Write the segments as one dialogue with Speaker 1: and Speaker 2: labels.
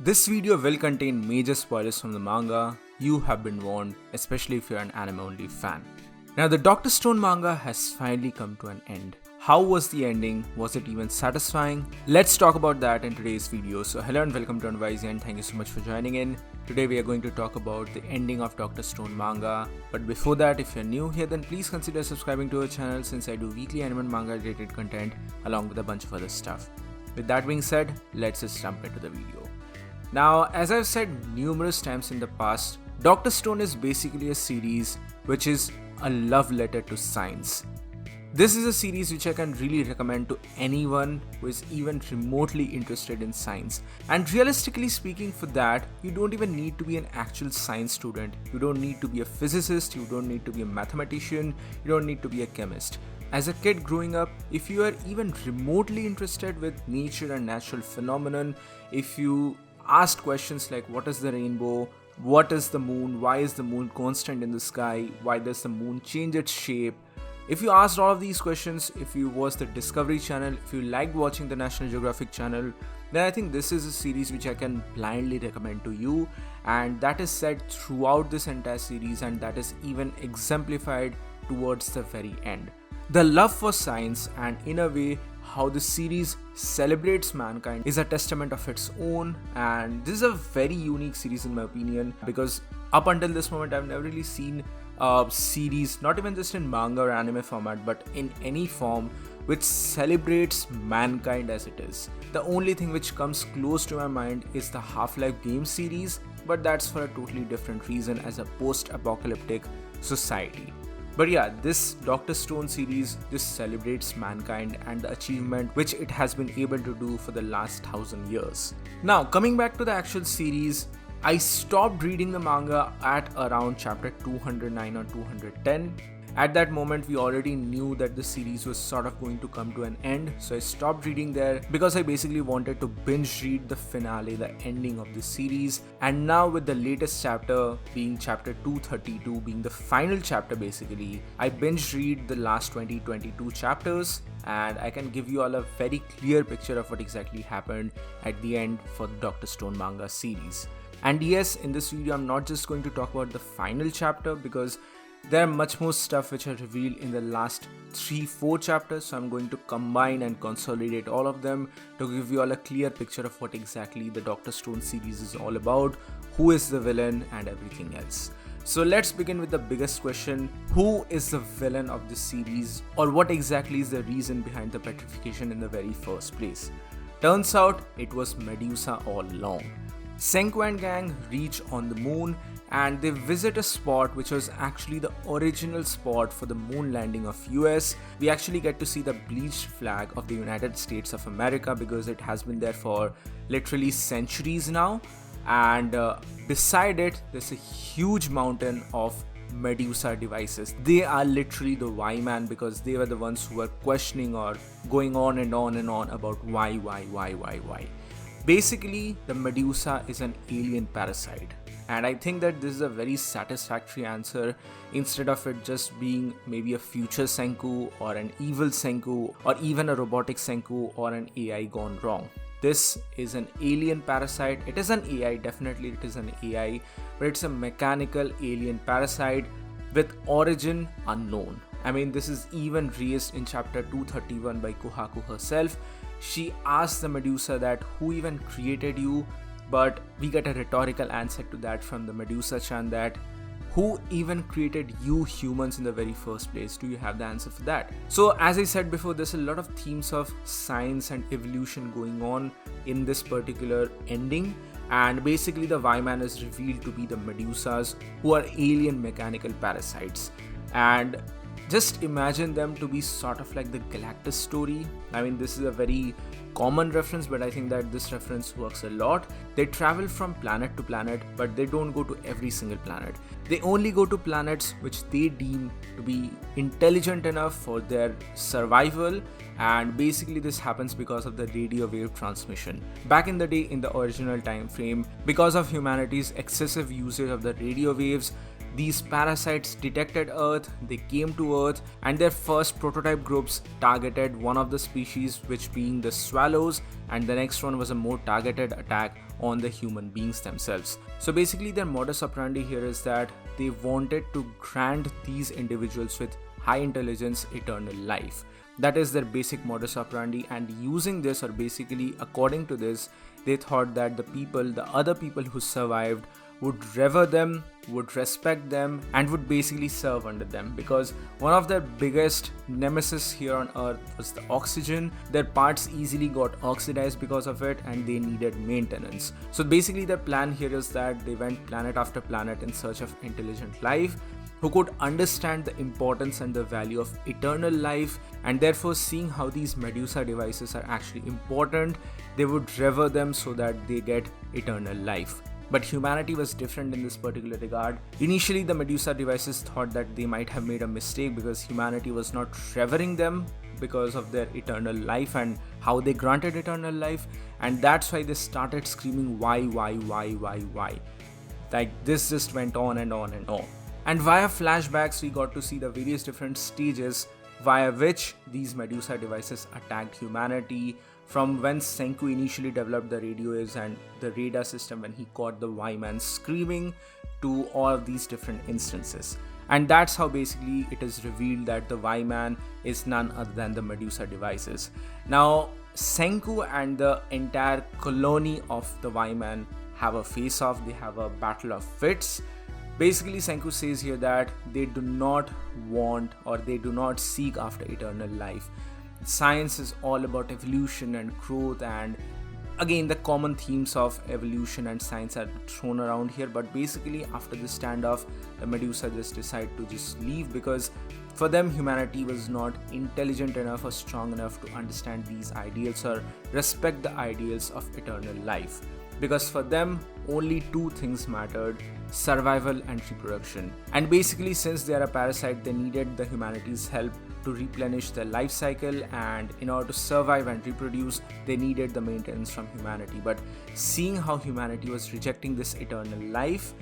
Speaker 1: This video will contain major spoilers from the manga. You have been warned, especially if you're an anime-only fan. Now, the Dr. Stone manga has finally come to an end. How was the ending? Was it even satisfying? Let's talk about that in today's video. So hello and welcome to WhyZ and thank you so much for joining in. Today we are going to talk about the ending of Dr. Stone manga. But before that, if you're new here, then please consider subscribing to our channel since I do weekly anime and manga related content along with a bunch of other stuff. With that being said, let's just jump into the video. Now, as I've said numerous times in the past, Dr. Stone is basically a series which is a love letter to science. This is a series which I can really recommend to anyone who is even remotely interested in science. And realistically speaking, for that, you don't even need to be an actual science student. You don't need to be a physicist, you don't need to be a mathematician, you don't need to be a chemist. As a kid growing up, if you are even remotely interested with nature and natural phenomenon, if you asked questions like what is the rainbow, what is the moon, why is the moon constant in the sky, why does the moon change its shape. If you asked all of these questions, if you watched the Discovery Channel, if you liked watching the National Geographic Channel, then I think this is a series which I can blindly recommend to you, and that is said throughout this entire series and that is even exemplified towards the very end. The love for science and in a way how the series celebrates mankind is a testament of its own, and this is a very unique series in my opinion because up until this moment I've never really seen a series, not even just in manga or anime format but in any form, which celebrates mankind as it is. The only thing which comes close to my mind is the Half-Life game series, but that's for a totally different reason as a post-apocalyptic society. But yeah, this Dr. Stone series just celebrates mankind and the achievement which it has been able to do for the last 1000 years. Now, coming back to the actual series, I stopped reading the manga at around chapter 209 or 210. At that moment, we already knew that the series was sort of going to come to an end, so I stopped reading there because I basically wanted to binge read the finale, the ending of the series. And now with the latest chapter being chapter 232 being the final chapter basically, I binge read the last 22 chapters and I can give you all a very clear picture of what exactly happened at the end for the Dr. Stone manga series. And yes, in this video I'm not just going to talk about the final chapter because there are much more stuff which are revealed in the last 3-4 chapters, so I'm going to combine and consolidate all of them to give you all a clear picture of what exactly the Dr. Stone series is all about, who is the villain and everything else. So let's begin with the biggest question: who is the villain of this series, or what exactly is the reason behind the petrification in the very first place? Turns out it was Medusa all along. Senku and gang reach on the moon and they visit a spot which was actually the original spot for the moon landing of US. We actually get to see the bleached flag of the United States of America because it has been there for literally centuries now. And beside it, there's a huge mountain of Medusa devices. They are literally the WhyMan because they were the ones who were questioning or going on and on and on about why. Basically, the Medusa is an alien parasite. And I think that this is a very satisfactory answer instead of it just being maybe a future Senku or an evil Senku or even a robotic Senku or an AI gone wrong. This is an alien parasite. It is an AI, definitely it is an AI, but it's a mechanical alien parasite with origin unknown. I mean, this is even raised in chapter 231 by Kohaku herself. She asks the Medusa that who even created you, but we get a rhetorical answer to that from the Medusa-chan that who even created you humans in the very first place? Do you have the answer for that? So as I said before, there's a lot of themes of science and evolution going on in this particular ending, and basically the WhyMan is revealed to be the Medusas, who are alien mechanical parasites. And just imagine them to be sort of like the Galactus story. I mean, this is a very common reference, but I think that this reference works a lot. They travel from planet to planet, but they don't go to every single planet. They only go to planets which they deem to be intelligent enough for their survival, and basically this happens because of the radio wave transmission. Back in the day, in the original time frame, because of humanity's excessive usage of the radio waves, These parasites detected Earth, they came to Earth, and their first prototype groups targeted one of the species, which being the swallows, and the next one was a more targeted attack on the human beings themselves. So basically their modus operandi here is that they wanted to grant these individuals with high intelligence eternal life. That is their basic modus operandi, and using this, or basically according to this, they thought that the other people who survived would revere them, would respect them, and would basically serve under them, because one of their biggest nemesis here on Earth was the oxygen. Their parts easily got oxidized because of it, and they needed maintenance. So basically their plan here is that they went planet after planet in search of intelligent life who could understand the importance and the value of eternal life, and therefore seeing how these Medusa devices are actually important, they would revere them so that they get eternal life. But humanity was different in this particular regard. Initially, the Medusa devices thought that they might have made a mistake because humanity was not revering them because of their eternal life and how they granted eternal life, and that's why they started screaming why. Like this just went on and on and on. And via flashbacks, we got to see the various different stages via which these Medusa devices attacked humanity, from when Senku initially developed the radio waves and the radar system when he caught the WhyMan screaming, to all of these different instances. And that's how basically it is revealed that the WhyMan is none other than the Medusa devices. Now, Senku and the entire colony of the WhyMan have a face-off, they have a battle of wits. Basically, Senku says here that they do not want or they do not seek after eternal life. Science is all about evolution and growth, and again the common themes of evolution and science are thrown around here, but basically after this standoff, the Medusa just decide to just leave because for them humanity was not intelligent enough or strong enough to understand these ideals or respect the ideals of eternal life. Because for them only two things mattered: survival and reproduction. And basically, since they are a parasite, they needed the humanity's help to replenish their life cycle, and in order to survive and reproduce, they needed the maintenance from humanity. But seeing how humanity was rejecting this eternal life,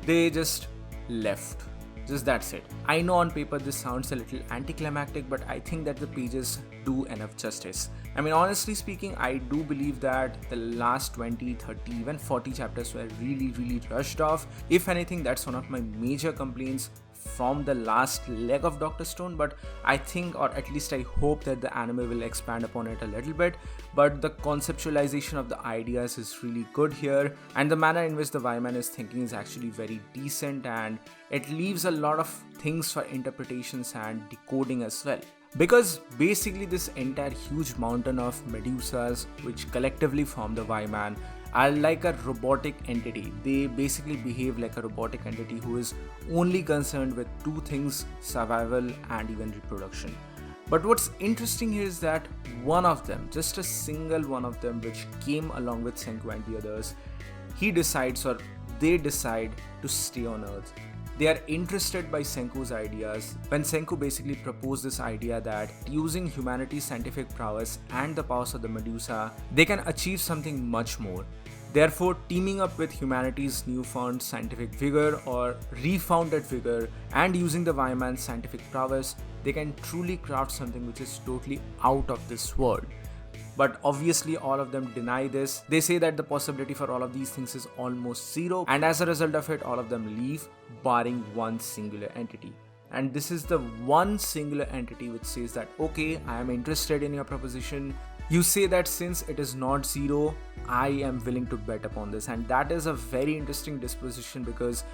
Speaker 1: they just left. Just that's it. I know on paper this sounds a little anticlimactic, but I think that the pages do enough justice. I mean, honestly speaking, I do believe that the last 20, 30, even 40 chapters were really rushed off. If anything, that's one of my major complaints from the last leg of Dr. Stone, but I think, or at least I hope, that the anime will expand upon it a little bit. But the conceptualization of the ideas is really good here, and the manner in which the WhyMan is thinking is actually very decent, and it leaves a lot of things for interpretations and decoding as well. Because basically this entire huge mountain of Medusas, which collectively form the WhyMan, are like a robotic entity. They basically behave like a robotic entity who is only concerned with two things: survival and even reproduction. But what's interesting here is that one of them, just a single one of them, which came along with Senku and the others, they decide to stay on Earth. They are interested by Senku's ideas when Senku basically proposed this idea that using humanity's scientific prowess and the powers of the Medusa, they can achieve something much more. Therefore, teaming up with humanity's newfound scientific vigor or refounded vigor and using the WhyMan's scientific prowess, they can truly craft something which is totally out of this world. But obviously all of them deny this. They say that the possibility for all of these things is almost zero, and as a result of it, all of them leave, barring one singular entity. And this is the one singular entity which says that, okay, I am interested in your proposition. You say that since it is not zero, I am willing to bet upon this. And that is a very interesting disposition, because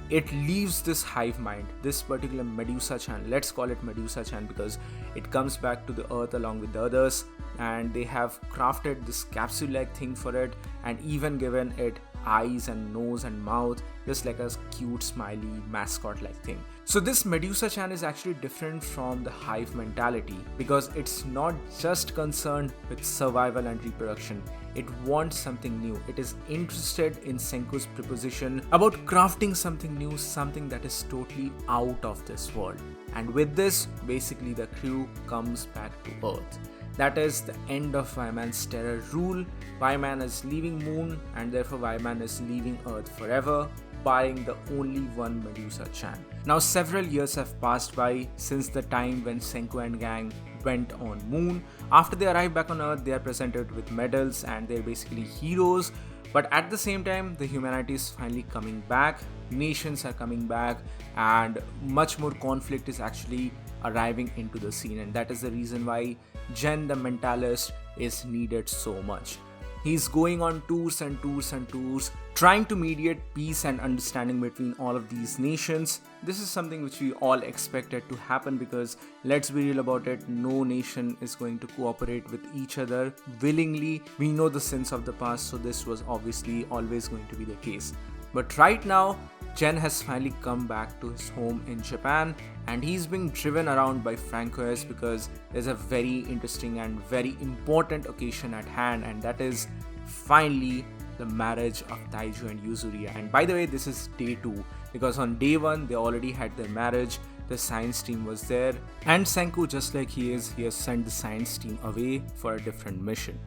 Speaker 1: it leaves this hive mind, this particular Medusa-chan, let's call it Medusa-chan because it comes back to the earth along with the others, and they have crafted this capsule-like thing for it and even given it eyes and nose and mouth, just like a cute smiley mascot-like thing. So this Medusa-chan is actually different from the hive mentality, because it's not just concerned with survival and reproduction. It wants something new. It is interested in Senku's proposition about crafting something new, something that is totally out of this world. And with this, basically the crew comes back to Earth. That is the end of WhyMan's terror rule. WhyMan is leaving Moon, and therefore WhyMan is leaving Earth forever. barring the only one Medusa-chan. Now several years have passed by since the time when Senku and gang went on Moon. After they arrive back on Earth, they are presented with medals and they're basically heroes. But at the same time, the humanity is finally coming back, nations are coming back, and much more conflict is actually arriving into the scene, and that is the reason why Jen the Mentalist is needed so much. He's going on tours and tours and tours, trying to mediate peace and understanding between all of these nations. This is something which we all expected to happen because, let's be real about it, no nation is going to cooperate with each other willingly. We know the sins of the past, so this was obviously always going to be the case. But right now, Jen has finally come back to his home in Japan, and he's being driven around by Francois because there's a very interesting and very important occasion at hand, and that is finally the marriage of Taiju and Yuzuriya. And by the way, this is day 2 because on day 1 they already had their marriage, the science team was there, and Senku, just like he has sent the science team away for a different mission.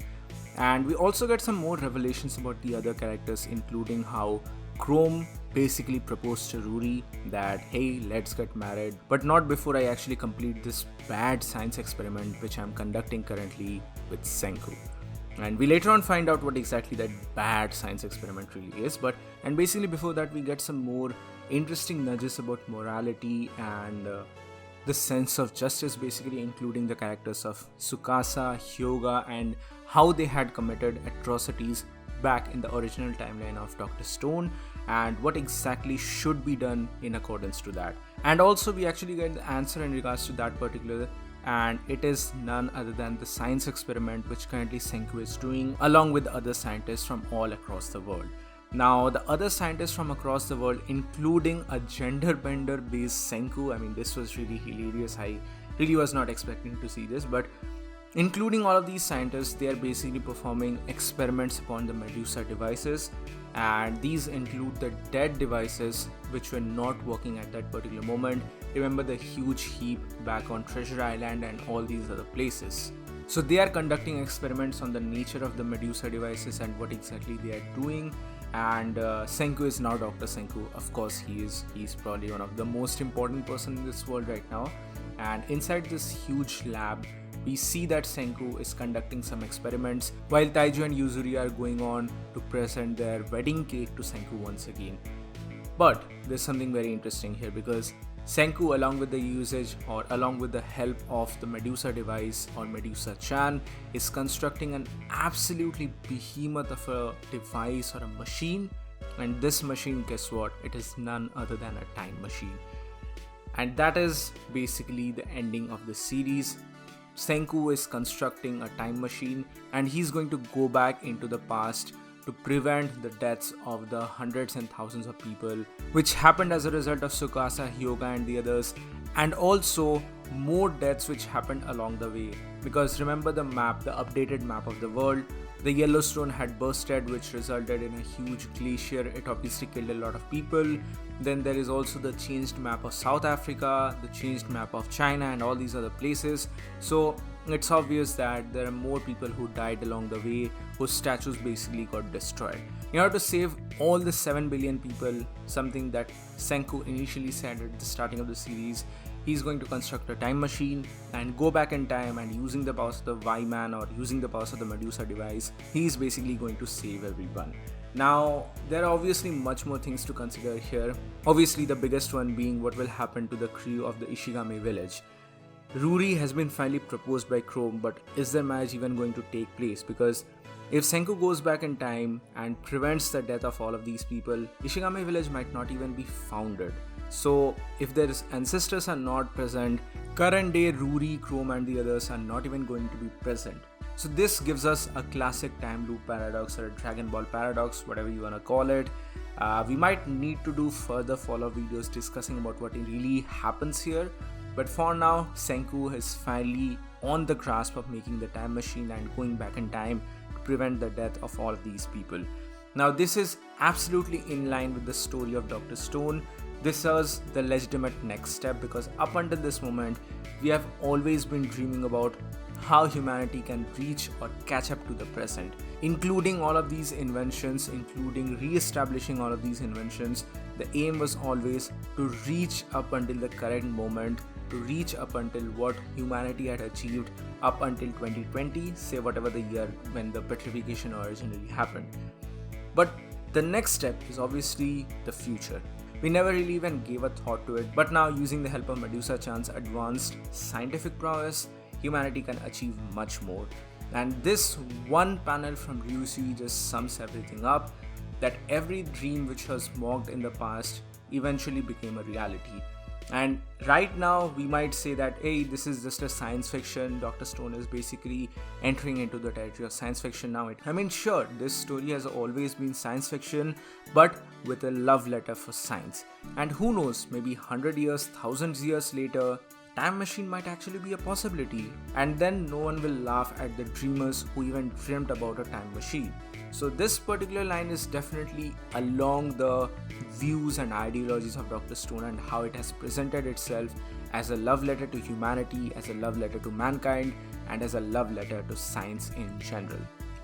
Speaker 1: And we also get some more revelations about the other characters, including how Chrome basically proposed to Ruri that, hey, let's get married, but not before I actually complete this bad science experiment which I'm conducting currently with Senku. And we later on find out what exactly that bad science experiment really is. And basically before that we get some more interesting nudges about morality and the sense of justice, basically including the characters of Tsukasa, Hyoga, and how they had committed atrocities back in the original timeline of Dr. Stone, and what exactly should be done in accordance to that. And also we actually get the answer in regards to that particular, and it is none other than the science experiment which currently Senku is doing along with other scientists from all across the world. Now the other scientists from across the world, including a gender bender based Senku, I mean this was really hilarious. I really was not expecting to see this, but including all of these scientists, they are basically performing experiments upon the Medusa devices, and these include the dead devices which were not working at that particular moment. Remember the huge heap back on Treasure Island and all these other places. So they are conducting experiments on the nature of the Medusa devices and what exactly they are doing. And Senku is now Dr. Senku. Of course, he's probably one of the most important person in this world right now. And inside this huge lab, we see that Senku is conducting some experiments while Taiju and Yuzuriya are going on to present their wedding cake to Senku once again. But there's something very interesting here because Senku, along with the usage or along with the help of the Medusa device or Medusa-chan, is constructing an absolutely behemoth of a device or a machine. And this machine, guess what? It is none other than a time machine. And that is basically the ending of the series. Senku is constructing a time machine and he's going to go back into the past to prevent the deaths of the hundreds and thousands of people which happened as a result of Tsukasa, Hyoga and the others, and also more deaths which happened along the way. Because remember the map, the updated map of the world, the Yellowstone had bursted, which resulted in a huge glacier. It obviously killed a lot of people. Then there is also the changed map of South Africa, the changed map of China and all these other places. So it's obvious that there are more people who died along the way, whose statues basically got destroyed. In order to save all the 7 billion people, something that Senku initially said at the starting of the series, he's going to construct a time machine and go back in time, and using the powers of the WhyMan or using the powers of the Medusa device, he's basically going to save everyone. Now, there are obviously much more things to consider here. Obviously, the biggest one being what will happen to the crew of the Ishigami village. Ruri has been finally proposed by Chrome, but is their marriage even going to take place? Because if Senku goes back in time and prevents the death of all of these people, Ishigami village might not even be founded. So if their ancestors are not present, current day Ruri, Chrome and the others are not even going to be present. So this gives us a classic time loop paradox or a Dragon Ball paradox, whatever you wanna call it. We might need to do further follow-up videos discussing about what really happens here. But for now, Senku is finally on the grasp of making the time machine and going back in time to prevent the death of all of these people. Now this is absolutely in line with the story of Dr. Stone. This was the legitimate next step because up until this moment, we have always been dreaming about how humanity can reach or catch up to the present, including all of these inventions, including re-establishing all of these inventions The aim was always to reach up until the current moment, to reach up until what humanity had achieved up until 2020, say whatever the year when the petrification originally happened. But the next step is obviously the future. We never really even gave a thought to it, but now using the help of Medusa-chan's advanced scientific prowess, humanity can achieve much more. And this one panel from Ryusui just sums everything up, that every dream which was mocked in the past eventually became a reality. And right now we might say that, hey, this is just a science fiction. Dr. Stone is basically entering into the territory of science fiction now. Sure, this story has always been science fiction, but with a love letter for science. And who knows, maybe 100 years, 1000 years later, time machine might actually be a possibility, and then no one will laugh at the dreamers who even dreamt about a time machine. So this particular line is definitely along the views and ideologies of Dr. Stone and how it has presented itself as a love letter to humanity, as a love letter to mankind, and as a love letter to science in general.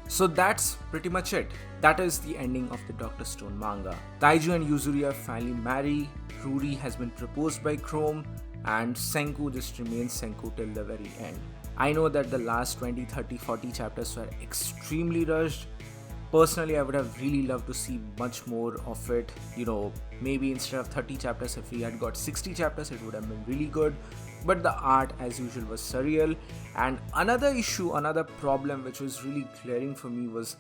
Speaker 1: So that's pretty much it. That is the ending of the Dr. Stone manga. Taiju and Yuzuriya finally marry, Ruri has been proposed by Chrome, and Senku just remains Senku till the very end. I know that the last 20, 30, 40 chapters were extremely rushed. Personally, I would have really loved to see much more of it. Maybe instead of 30 chapters, if we had got 60 chapters, it would have been really good. But the art, as usual, was surreal. And another problem which was really glaring for me was,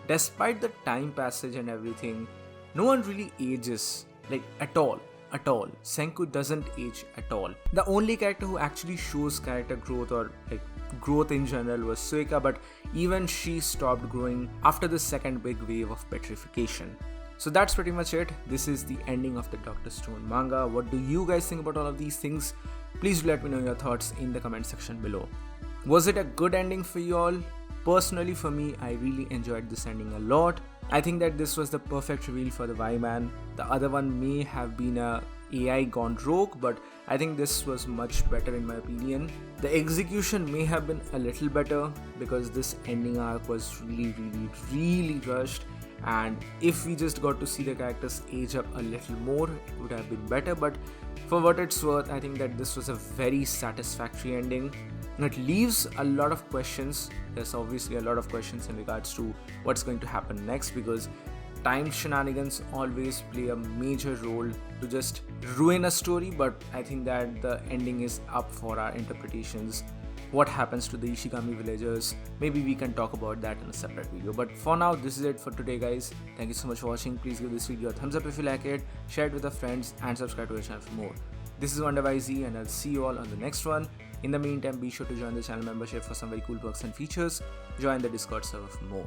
Speaker 1: despite the time passage and everything, no one really ages, at all. Senku doesn't age at all. The only character who actually shows character growth or growth in general was Suika, but even she stopped growing after the second big wave of petrification. So that's pretty much it. This is the ending of the Dr. Stone manga. What do you guys think about all of these things? Please do let me know your thoughts in the comment section below. Was it a good ending for you all? Personally, for me, I really enjoyed this ending a lot. I think that this was the perfect reveal for the WhyMan. The other one may have been a AI gone rogue, but I think this was much better in my opinion. The execution may have been a little better because this ending arc was really rushed, and if we just got to see the characters age up a little more, it would have been better. But for what it's worth, I think that this was a very satisfactory ending. It leaves a lot of questions. There's obviously a lot of questions in regards to what's going to happen next, because time shenanigans always play a major role to just ruin a story, but I think that the ending is up for our interpretations. What happens to the Ishigami villagers? Maybe we can talk about that in a separate video. But for now, this is it for today, guys. Thank you so much for watching. Please give this video a thumbs up if you like it, share it with your friends, and subscribe to the channel for more. This is WhyZ, and I'll see you all on the next one. In the meantime, be sure to join the channel membership for some very cool perks and features. Join the Discord server for more.